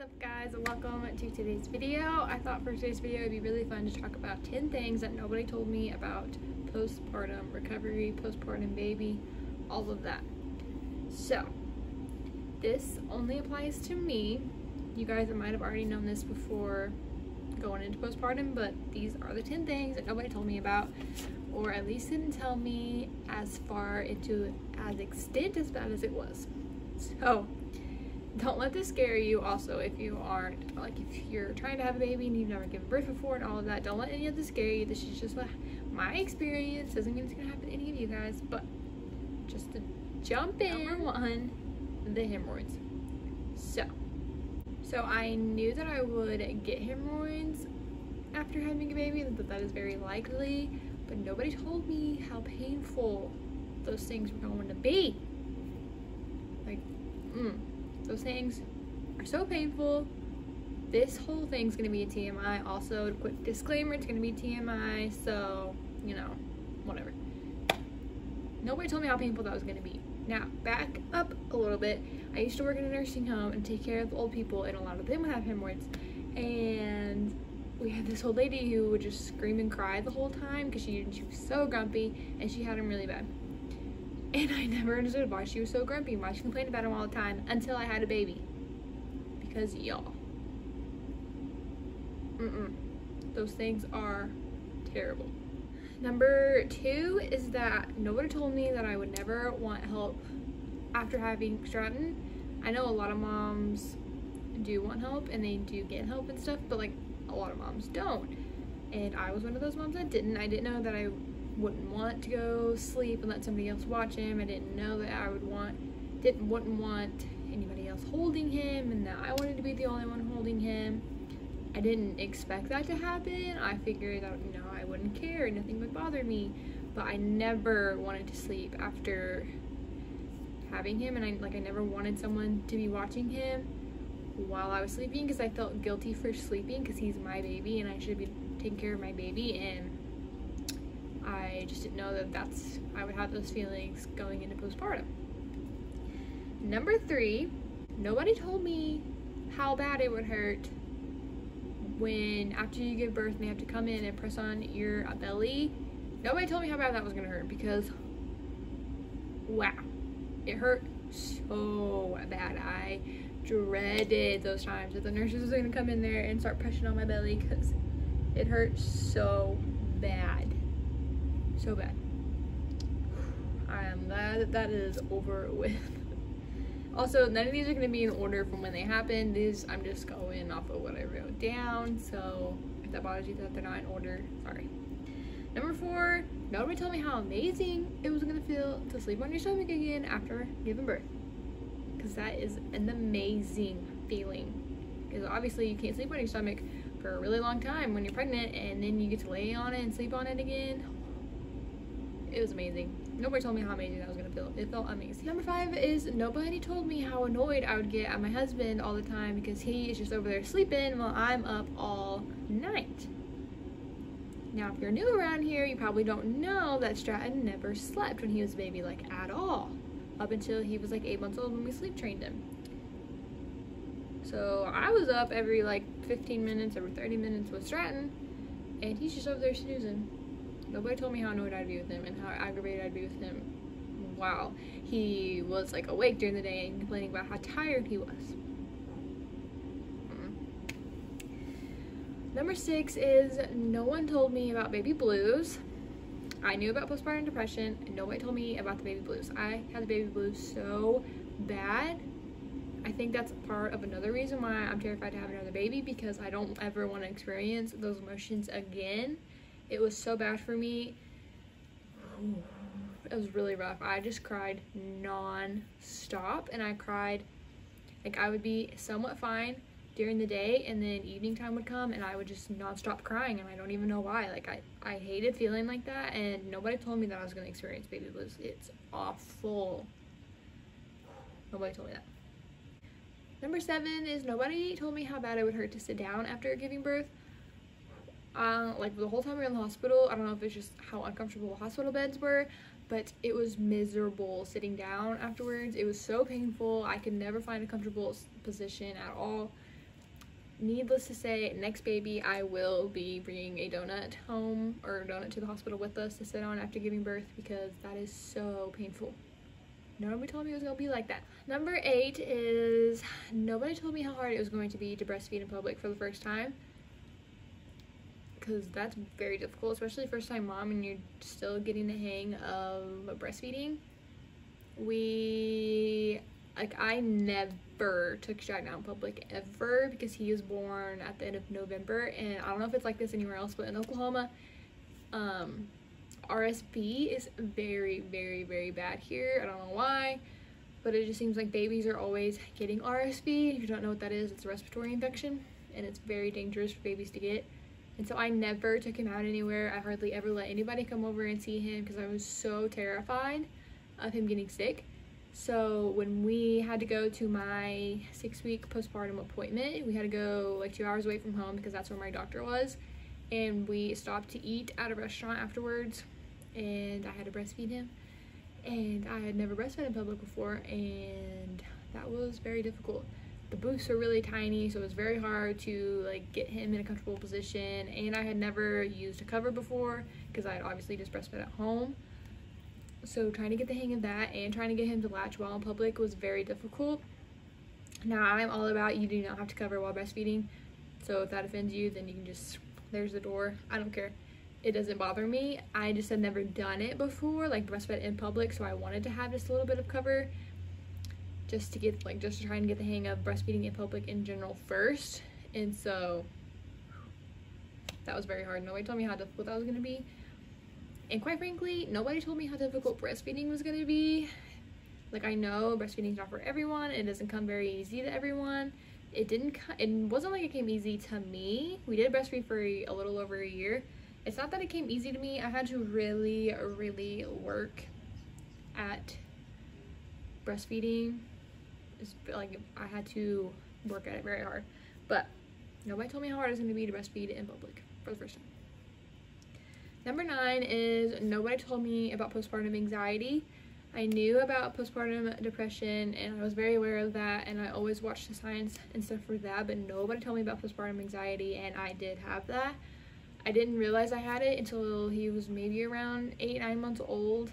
up, guys? Welcome to today's video. I thought for today's video it'd be really fun to talk about 10 things that nobody told me about postpartum recovery, postpartum baby, all of that. So this only applies to me. You guys might have already known this before going into postpartum, but these are the 10 things that nobody told me about, or at least didn't tell me as far into as extent as bad as it was. So don't let this scare you. Also, if you aren't, like, if you're trying to have a baby and you've never given birth before and all of that, don't let any of this scare you. This is just my experience. Doesn't mean it's gonna happen to any of you guys, but just to jump in. Number one, the hemorrhoids. So I knew that I would get hemorrhoids after having a baby, that is very likely, but nobody told me how painful those things were going to be. Like, those things are so painful. This whole thing's gonna be a TMI. Also, quick disclaimer, it's gonna be TMI, so, you know, whatever. Nobody told me how painful that was gonna be. Now, back up a little bit. I used to work in a nursing home and take care of old people, and a lot of them would have hemorrhoids. And we had this old lady who would just scream and cry the whole time because she was so grumpy, and she had them really bad. And I never understood why she was so grumpy, why she complained about him all the time, until I had a baby. Because y'all, those things are terrible. Number two is that nobody told me that I would never want help after having Stratton. I know a lot of moms do want help and they do get help and stuff, but like a lot of moms don't. And I was one of those moms that didn't. I didn't know that I wouldn't want to go sleep and let somebody else watch him. I didn't know that I wouldn't want anybody else holding him, and that I wanted to be the only one holding him. I didn't expect that to happen. I figured that, you know, I wouldn't care, nothing would bother me, but I never wanted to sleep after having him, and I never wanted someone to be watching him while I was sleeping, because I felt guilty for sleeping because he's my baby and I should be taking care of my baby, and I just didn't know that I would have those feelings going into postpartum. Number three, nobody told me how bad it would hurt when after you give birth and they have to come in and press on your belly. Nobody told me how bad that was gonna hurt, because wow, it hurt so bad. I dreaded those times that the nurses was gonna come in there and start pressing on my belly, because it hurt so bad. So bad. I am glad that is over with. Also, none of these are going to be in order from when they happened. I'm just going off of what I wrote down, so if that bothers you that they're not in order, sorry. Number four, nobody told me how amazing it was going to feel to sleep on your stomach again after giving birth, because that is an amazing feeling. Because obviously you can't sleep on your stomach for a really long time when you're pregnant, and then you get to lay on it and sleep on it again. It was amazing. Nobody told me how amazing that was gonna feel. It felt amazing. Number five is nobody told me how annoyed I would get at my husband all the time because he is just over there sleeping while I'm up all night. Now, if you're new around here, you probably don't know that Stratton never slept when he was a baby, like, at all. Up until he was like 8 months old when we sleep trained him. So I was up every like 15 minutes, every 30 minutes with Stratton, and he's just over there snoozing. Nobody told me how annoyed I'd be with him and how aggravated I'd be with him while he was like awake during the day and complaining about how tired he was. Number six is no one told me about baby blues. I knew about postpartum depression and nobody told me about the baby blues. I had the baby blues so bad. I think that's part of another reason why I'm terrified to have another baby, because I don't ever want to experience those emotions again. It was so bad for me. It was really rough. I just cried non-stop, and I cried, like, I would be somewhat fine during the day, and then evening time would come and I would just non-stop crying, and I don't even know why. Like, I hated feeling like that, and nobody told me that I was going to experience baby blues. It's awful. Nobody told me that. Number seven is nobody told me how bad it would hurt to sit down after giving birth. Like, the whole time we were in the hospital, I don't know if it's just how uncomfortable the hospital beds were, but it was miserable sitting down afterwards. It was so painful. I could never find a comfortable position at all. needless to say, next baby I will be bringing a donut home, or a donut to the hospital with us to sit on after giving birth, because that is so painful. Nobody told me it was gonna be like that. Number 8 is nobody told me how hard it was going to be to breastfeed in public for the first time, because that's very difficult, especially first time mom and you're still getting the hang of breastfeeding. I never took Stratton out in public ever, because he was born at the end of November, and I don't know if it's like this anywhere else, but in Oklahoma, RSV is very, very, very bad here. I don't know why, but it just seems like babies are always getting RSV. If you don't know what that is, it's a respiratory infection, and it's very dangerous for babies to get. And so I never took him out anywhere. I hardly ever let anybody come over and see him, because I was so terrified of him getting sick. So when we had to go to my 6-week postpartum appointment, we had to go like 2 hours away from home, because that's where my doctor was, and we stopped to eat at a restaurant afterwards, and I had to breastfeed him, and I had never breastfed in public before, and that was very difficult. The booths are really tiny, so it was very hard to like get him in a comfortable position, and I had never used a cover before, because I had obviously just breastfed at home. So trying to get the hang of that and trying to get him to latch while in public was very difficult. Now, I'm all about you do not have to cover while breastfeeding, so if that offends you, then you can just, there's the door. I don't care. It doesn't bother me. I just had never done it before, like breastfed in public, so I wanted to have just a little bit of cover, just to get just to try and get the hang of breastfeeding in public in general first. And so that was very hard. Nobody told me how difficult that was going to be, and quite frankly, nobody told me how difficult breastfeeding was going to be. Like, I know breastfeeding is not for everyone. It doesn't come very easy to everyone. It wasn't like it came easy to me. We did breastfeed for a little over a year. It's not that it came easy to me. I had to really, really work at breastfeeding. It's like I had to work at it very hard. But nobody told me how hard it was going to be to breastfeed in public for the first time. Number 9 is nobody told me about postpartum anxiety. I knew about postpartum depression, and I was very aware of that, and I always watched the signs and stuff for that, but nobody told me about postpartum anxiety, and I did have that. I didn't realize I had it until he was maybe around 8-9 months old.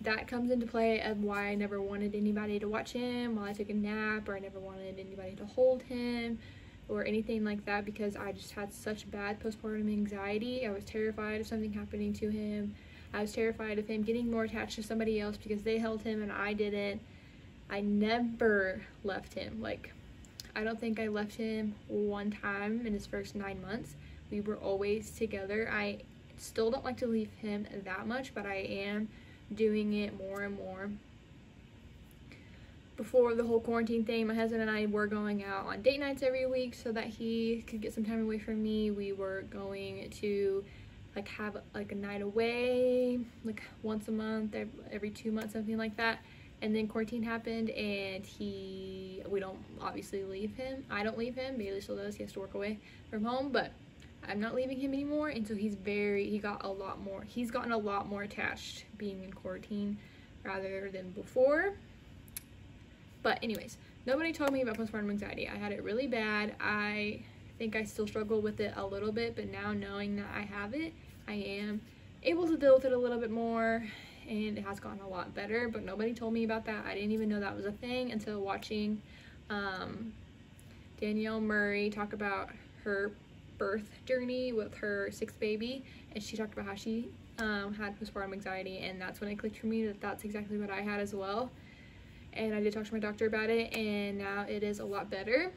That comes into play of why I never wanted anybody to watch him while I took a nap, or I never wanted anybody to hold him or anything like that, because I just had such bad postpartum anxiety. I was terrified of something happening to him. I was terrified of him getting more attached to somebody else because they held him and I didn't. I never left him. Like, I don't think I left him one time in his first 9 months. We were always together. I still don't like to leave him that much, but I am doing it more and more. Before the whole quarantine thing, my husband and I were going out on date nights every week so that he could get some time away from me. We were going to like have like a night away, like once a month, every 2 months, something like that. And then quarantine happened, and we don't obviously leave him. I don't leave him. Baylee still does. He has to work away from home, but I'm not leaving him anymore. And so he's gotten a lot more attached being in quarantine rather than before. But anyways, nobody told me about postpartum anxiety. I had it really bad. I think I still struggle with it a little bit, but now knowing that I have it, I am able to deal with it a little bit more, and it has gotten a lot better. But nobody told me about that. I didn't even know that was a thing until watching Danielle Murray talk about her birth journey with her 6th baby, and she talked about how she had postpartum anxiety, and that's when it clicked for me that that's exactly what I had as well. And I did talk to my doctor about it, and now it is a lot better.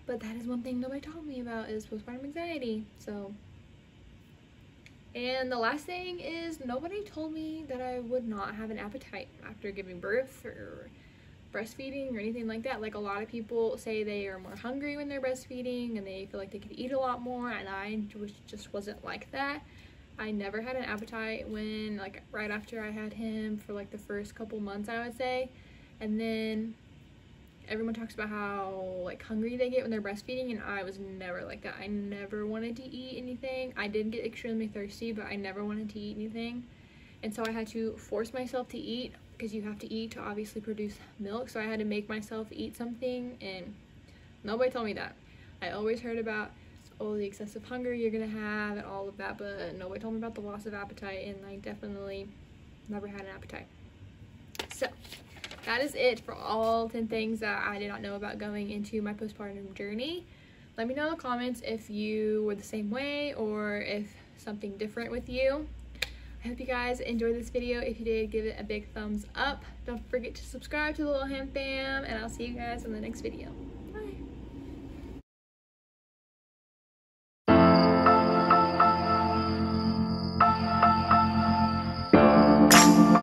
But that is one thing nobody told me about, is postpartum anxiety. So, and the last thing is nobody told me that I would not have an appetite after giving birth or breastfeeding or anything like that. Like, a lot of people say they are more hungry when they're breastfeeding and they feel like they could eat a lot more, and I just wasn't like that. I never had an appetite when, like, right after I had him for like the first couple months, I would say. And then everyone talks about how like hungry they get when they're breastfeeding, and I was never like that. I never wanted to eat anything. I did get extremely thirsty, but I never wanted to eat anything. And so I had to force myself to eat, because you have to eat to obviously produce milk. So I had to make myself eat something, and Nobody told me that. I always heard about all the excessive hunger you're gonna have and all of that, but nobody told me about the loss of appetite, and I definitely never had an appetite. So that is it for all 10 things that I did not know about going into my postpartum journey. Let me know in the comments if you were the same way or if something different with you. I hope you guys enjoyed this video. If you did, give it a big thumbs up. Don't forget to subscribe to the Wilhelm fam, and I'll see you guys in the next video. Bye.